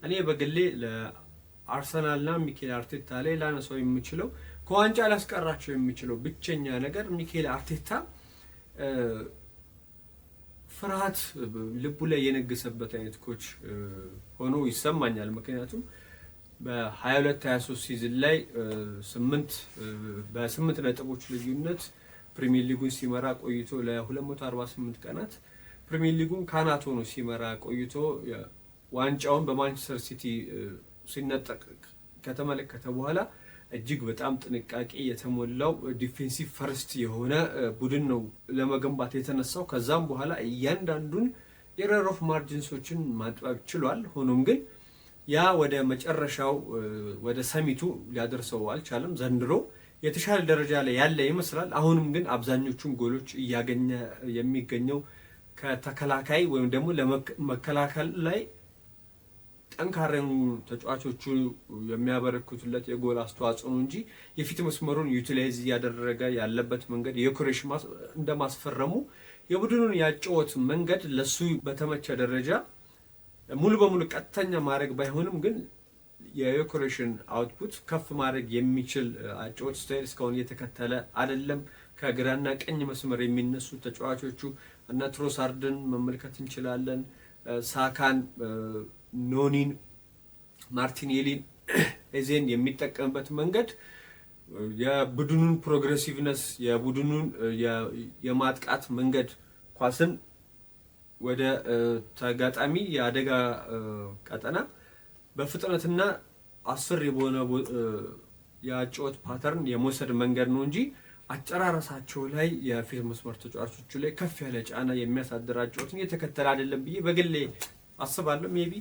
እኔ በግሌ ለአርሰናልና ሚኬል አርቴታ ላይ ላነሳው የምችለው ከዋንጫ ላስቀራቸው የሚችለው ብቸኛ ነገር ሚኬል አርቴታ ፍርሃት ልቡ ላይ የነገሰበት አይነት ኮች ሆኖ ይሰማኛል። ምክንያቱም በ22-23 ሲዝን ላይ በ8 ነጥቦች ልዩነት ፕሪሚየር ሊጉን ሲመራ ቆይቶ ለ248 ቀናት ፕሪሚየር ሊጉን ካናት ሆኖ ሲመራ ቆይቶ ዋንጫውን በማንቸስተር ሲቲ ሲነጠቅ ከተመለከተ በኋላ እጅግ በጣም ጥንቃቄ የተሞላው ዲፌንሲቭ ፈርስት የሆነ ቡድን ነው ለመገንባት የተነሳው። ከዛም በኋላ እያንዳንዱን ኤረር ኦፍ ማርጂንሶችን ማጥበብ ችሏል። ሆኖም ግን ያ ወደ መጨረሻው ወደ ሰሚቱ ሊያደርሰው አልቻለም። ዘንድሮ የተሻለ ደረጃ ላይ ያለ ይመስላል። አሁንም ግን አብዛኞቹን ጎሎች እያገኘ የሚገኘው ከተከላካይ ወይም ደግሞ ለመከላከል ላይ ጠንካራ ተጫዋቾቹ የሚያበረክቱለት የጎል አስተዋጽኦ ነው እንጂ የፊት መስመሩን ዩቲላይዝ እያደረገ ያለበት መንገድ የኩሬሽ እንደማስፈረሙ የቡድኑን ያጨዋወት መንገድ ለሱ በተመቸ ደረጃ ሙሉ በሙሉ ቀጥተኛ ማድረግ ባይሆንም ግን የኩሬሽን አውትፑት ከፍ ማድረግ የሚችል አጨዋወት ስታይል እስካሁን እየተከተለ አይደለም። ከግራና ቀኝ መስመር የሚነሱ ተጫዋቾቹ እና ትሮሳርድን መመልከት እንችላለን። ሳካን፣ ኖኒን፣ ማርቲኔሊን፣ ኤዜን የሚጠቀምበት መንገድ የቡድኑን ፕሮግሬሲቭነስ የቡድኑን የማጥቃት መንገድ ኳስን ወደ ተጋጣሚ የአደጋ ቀጠና በፍጥነትና አስፈሪ በሆነ የአጨዋወት ፓተርን የመውሰድ መንገድ ነው እንጂ አጨራረሳቸው ላይ የፊት መስመር ተጫዋቾቹ ላይ ከፍ ያለ ጫና የሚያሳድር አጨዋወትን እየተከተለ አይደለም ብዬ በግሌ አስባለሁ። ሜቢ